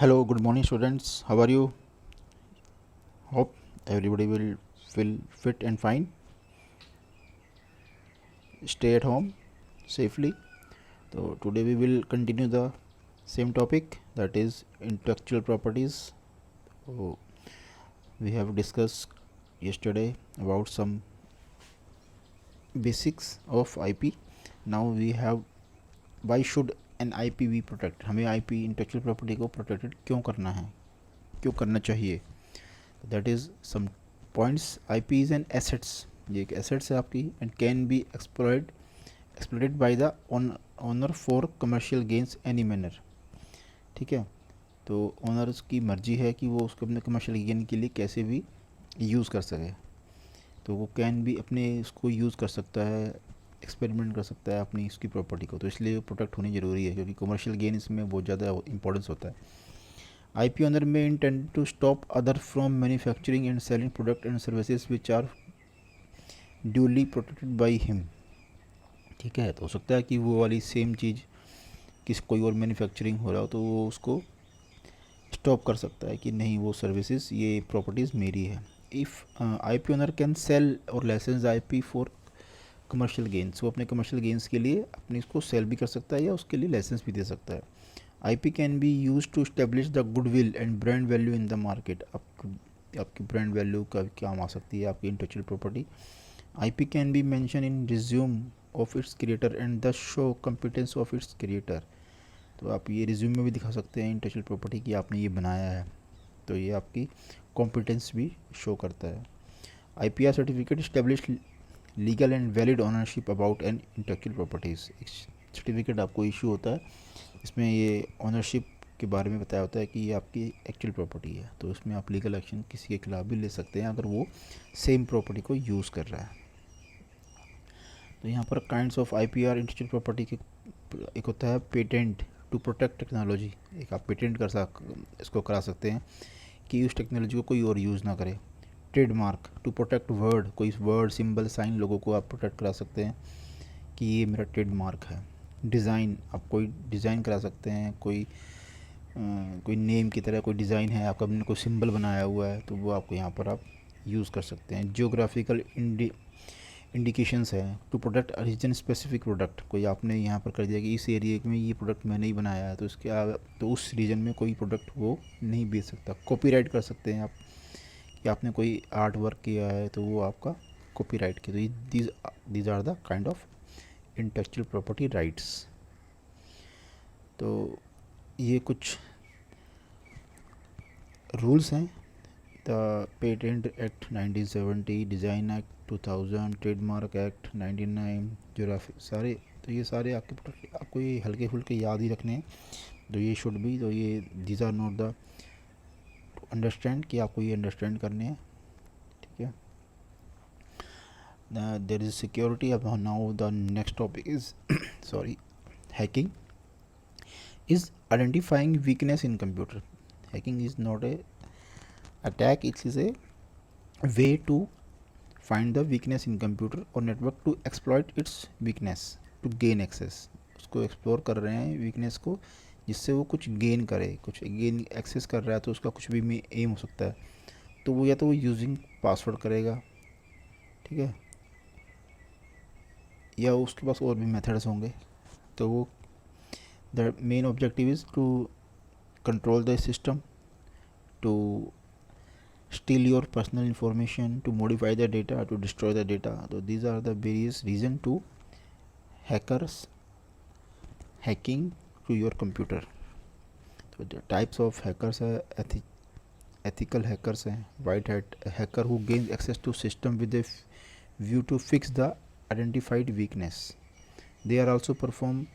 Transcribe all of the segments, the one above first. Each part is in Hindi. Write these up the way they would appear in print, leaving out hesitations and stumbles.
Hello, good morning, students. How are you? Hope everybody will feel fit and fine. Stay at home safely. So, today we will continue the same topic, that is intellectual properties. So, we have discussed yesterday about some basics of IP. Now we have why should an IP be protected. हमें IP intellectual property को protected क्यों करना है, क्यों करना चाहिए. That is some points. IP is an assets, ये एक assets है आपकी, and can be exploited by the owner for commercial gains any manner. ठीक है, तो ओनर्स की मर्जी है कि वो उसको अपने कमर्शियल गेन के लिए कैसे भी यूज़ कर सके. तो वो कैन भी अपने उसको यूज़ कर सकता है, एक्सपेरिमेंट कर सकता है अपनी इसकी प्रॉपर्टी को. तो इसलिए प्रोटेक्ट होनी ज़रूरी है, क्योंकि कमर्शियल गेन इसमें बहुत ज़्यादा इंपॉर्टेंस होता है. IP owner may intend to stop other from manufacturing and selling product and services which are duly protected by him. ठीक है, तो हो सकता है कि वो वाली सेम चीज़ किस कोई और मैन्युफैक्चरिंग हो रहा हो, तो वो उसको स्टॉप कर सकता है कि नहीं, वो सर्विसेज, ये प्रॉपर्टीज़ मेरी है. If IP owner can sell or license IP for commercial gains, वो अपने कमर्शियल गेंस के लिए अपनी इसको सेल भी कर सकता है या उसके लिए लाइसेंस भी दे सकता है. IP can be use to establish the goodwill and brand value in the market. आपकी ब्रांड वैल्यू का काम आ सकती है आपकी intellectual property. IP can be mention in resume of its creator and the show competence of its creator. तो आप ये रिज्यूम में भी दिखा सकते हैं इंटेलेक्चुअल प्रॉपर्टी की आपने ये बनाया है, तो ये आपकी कॉम्पिटेंस भी शो करता है. IPR certificate establish legal and valid ownership about an intellectual properties. एक सर्टिफिकेट आपको इशू होता है, इसमें ये ओनरशिप के बारे में बताया होता है कि ये आपकी एक्चुअल प्रॉपर्टी है. तो इसमें आप लीगल एक्शन किसी के खिलाफ भी ले सकते हैं अगर वो सेम प्रॉपर्टी को यूज़ कर रहा है. तो यहाँ पर kinds of IPR intellectual property के एक होता है पेटेंट टू प्रोटेक्ट टेक्नोलॉजी. एक आप पेटेंट इसको करा सकते हैं कि उस टेक्नोलॉजी को कोई और यूज़ ना करे. ट्रेडमार्क टू प्रोटेक्ट वर्ड, कोई वर्ड, सिंबल, साइन, लोगों को आप प्रोटेक्ट करा सकते हैं कि ये मेरा ट्रेडमार्क है. डिज़ाइन, आप कोई डिज़ाइन करा सकते हैं, कोई नेम की तरह कोई डिज़ाइन है, आपका अपने कोई सिंबल बनाया हुआ है, तो वो आपको यहाँ पर आप यूज़ कर सकते हैं. जियोग्राफिकल इंडिकेशंस है to product region specific product. कोई आपने यहाँ पर कर दिया कि इस एरिया में ये प्रोडक्ट मैंने ही बनाया है, तो उस रीजन में कोई प्रोडक्ट वो नहीं बेच सकता. कॉपीराइट कर सकते हैं आप कि आपने कोई आर्ट वर्क किया है तो वो आपका कॉपीराइट किया. तो these are the kind of intellectual property rights. तो ये कुछ रूल्स हैं. The patent act 1970, design act 2000, trademark act 99, geography, सारे. तो ये सारे आपको ये हल्के फुल्के याद ही रखने हैं. तो ये शुड भी, तो ये these are not the understand, कि आपको ये अंडरस्टैंड करने हैं. ठीक है. There is security. अब now the next topic is sorry hacking is identifying weakness in computer. Hacking is not a attack, it is a way to find the weakness in computer or network to exploit its weakness to gain access. उसको एक्सप्लोर कर रहे हैं वीकनेस को, जिससे वो कुछ गेन करे, कुछ गेन एक्सेस कर रहा है, तो उसका कुछ भी में एम हो सकता है. तो वो या तो वो यूजिंग पासवर्ड करेगा, ठीक है, या उसके पास और भी मेथड्स होंगे. तो वो the main objective is to control the system, to steal your personal information, to modify the data, to destroy the data. So these are the various reason to hacking to your computer. So the types of hackers are ethical hackers हैं, white hat hacker who gains access to system with a view to fix the identified weakness. They are also perform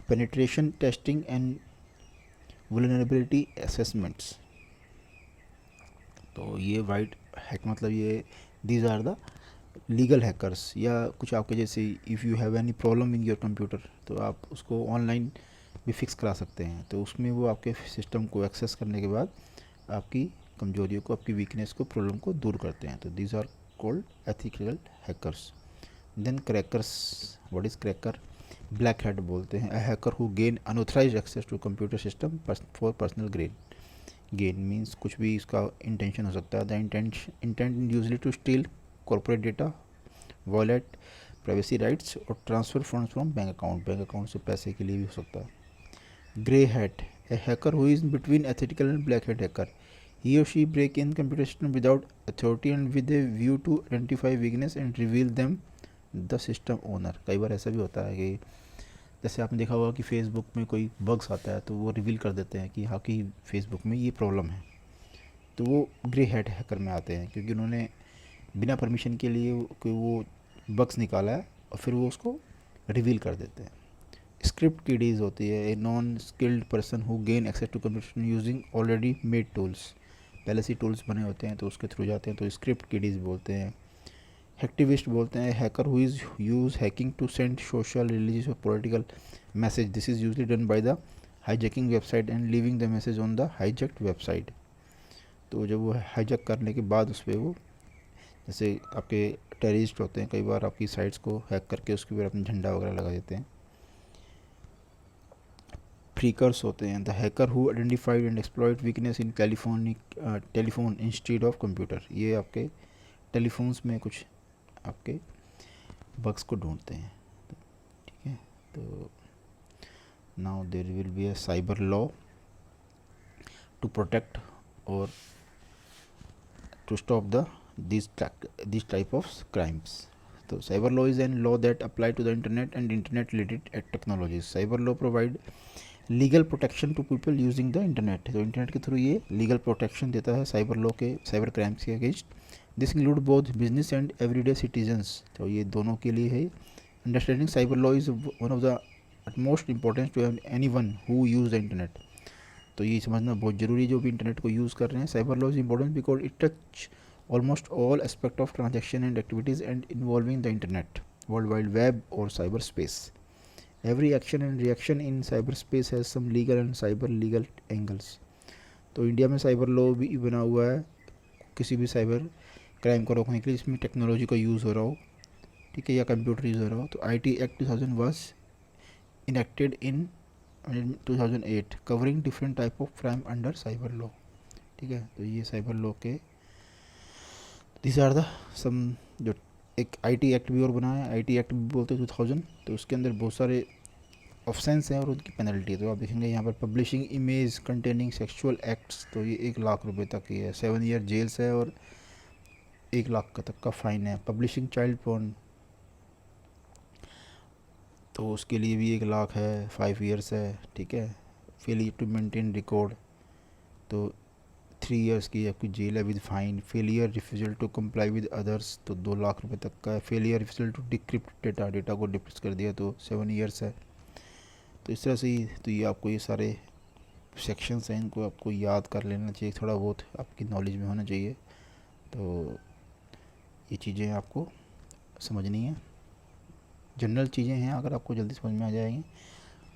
penetration testing and vulnerability assessments. तो ये वाइट हैक मतलब ये these are the legal hackers, या कुछ आपके जैसे if you have any problem in your computer, तो आप उसको ऑनलाइन भी फिक्स करा सकते हैं. तो उसमें वो आपके सिस्टम को एक्सेस करने के बाद आपकी कमजोरियों को, आपकी वीकनेस को, प्रॉब्लम को दूर करते हैं. तो these are called ethical hackers. Then crackers. What is cracker? Black hat बोलते हैं। A hacker who gain unauthorised access to computer system for personal gain means कुछ भी इसका इंटेंशन हो सकता है। The intent usually to steal corporate data, wallet privacy rights और transfer funds from bank account से पैसे के लिए भी हो सकता है। Grey hat, a hacker who is between ethical and black hat hacker, he or she break in computer system without authority and with a view to identify weakness and reveal them the system owner। कई बार ऐसा भी होता है कि जैसे आपने देखा होगा कि फेसबुक में कोई बग्स आता है तो वो रिवील कर देते हैं कि हाँ कि फेसबुक में ये प्रॉब्लम है, तो वो ग्रे हैट हैकर में आते हैं क्योंकि उन्होंने बिना परमिशन के लिए कोई वो बग्स निकाला है और फिर वो उसको रिवील कर देते हैं। स्क्रिप्ट कीडीज होती है, a non skilled person who gain access to computer using already made tools, पहले से टूल्स बने होते हैं तो उसके थ्रू जाते हैं तो स्क्रिप्ट कीडीज बोलते हैं। हैक्टिविस्ट बोलते हैं, hacker who is use hacking to send social, religious और political message, this is usually done by the hijacking website and leaving the message on the hijacked website. तो जब वो हाईजैक करने के बाद उस पर वो, जैसे आपके टेररिस्ट होते हैं, कई बार आपकी साइट्स को हैक करके उसके ऊपर अपना झंडा वगैरह लगा देते हैं। फ्रीकर्स होते हैं, the hacker who identified and exploit weakness in telephone instead of computer, ये आपके टेलीफोन्स में कुछ आपके बग्स को ढूंढते हैं। ठीक है, तो now there will be a cyber law to protect और to stop the this type of crimes. तो cyber law is an law that apply to the internet and internet related technologies. Cyber law provide legal protection to people using the internet, तो इंटरनेट के थ्रू ये लीगल प्रोटेक्शन देता है साइबर लॉ के, साइबर क्राइम्स के against. This include both business and everyday citizens, तो ये दोनों के लिए है। Understanding cyber law is one of the most important to anyone who use the internet, तो ये समझना बहुत ज़रूरी है जो भी इंटरनेट को यूज़ कर रहे हैं। Cyber law is important because it touch almost all aspect of transaction and activities and involving the internet, world wide web और cyberspace. Every action and reaction in cyberspace has some legal and cyber legal angles। तो इंडिया में साइबर लॉ भी बना हुआ है किसी भी साइबर क्राइम को रोकने के लिए जिसमें टेक्नोलॉजी का यूज़ हो रहा हो, ठीक है, या कंप्यूटर यूज़ हो रहा हो। तो IT act 2000 was enacted in 2008 covering different type of crime under cyber law. ठीक है, तो ये साइबर लॉ के दिस आर द सम, जो एक IT एक्ट भी और बना है, IT एक्ट भी बोलते हैं 2000, तो उसके अंदर बहुत सारे ऑप्शंस हैं और उनकी पेनल्टी। तो आप देखेंगे यहाँ पर publishing image containing sexual acts, तो ये 1 लाख रुपए तक की है, 7 ईयर जेल है और 1 लाख तक का फाइन है। पब्लिशिंग चाइल्ड पोर्न, तो उसके लिए भी 1 लाख है, 5 ईयर्स है। ठीक है, फेलियर टू मेंटेन रिकॉर्ड, तो 3 ईयर्स की आपकी जेल है with fine. Failure refusal to comply with others, तो 2 लाख रुपए तक का है। Failure refusal to decrypt data को डिक्रिप्ट कर दिया तो 7 ईयर्स है। तो इस तरह से ही, तो ये आपको ये सारे सेक्शंस हैं, इनको आपको याद कर लेना चाहिए, थोड़ा बहुत आपकी नॉलेज में होना चाहिए। तो ये चीज़ें आपको समझनी है, जनरल चीज़ें हैं, अगर आपको जल्दी समझ में आ जाएंगी।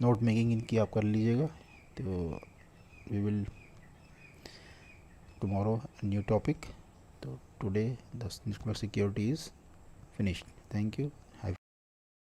नोट मेकिंग इनकी आप कर लीजिएगा। तो we will tomorrow new topic. तो today the network security is finished. Thank you.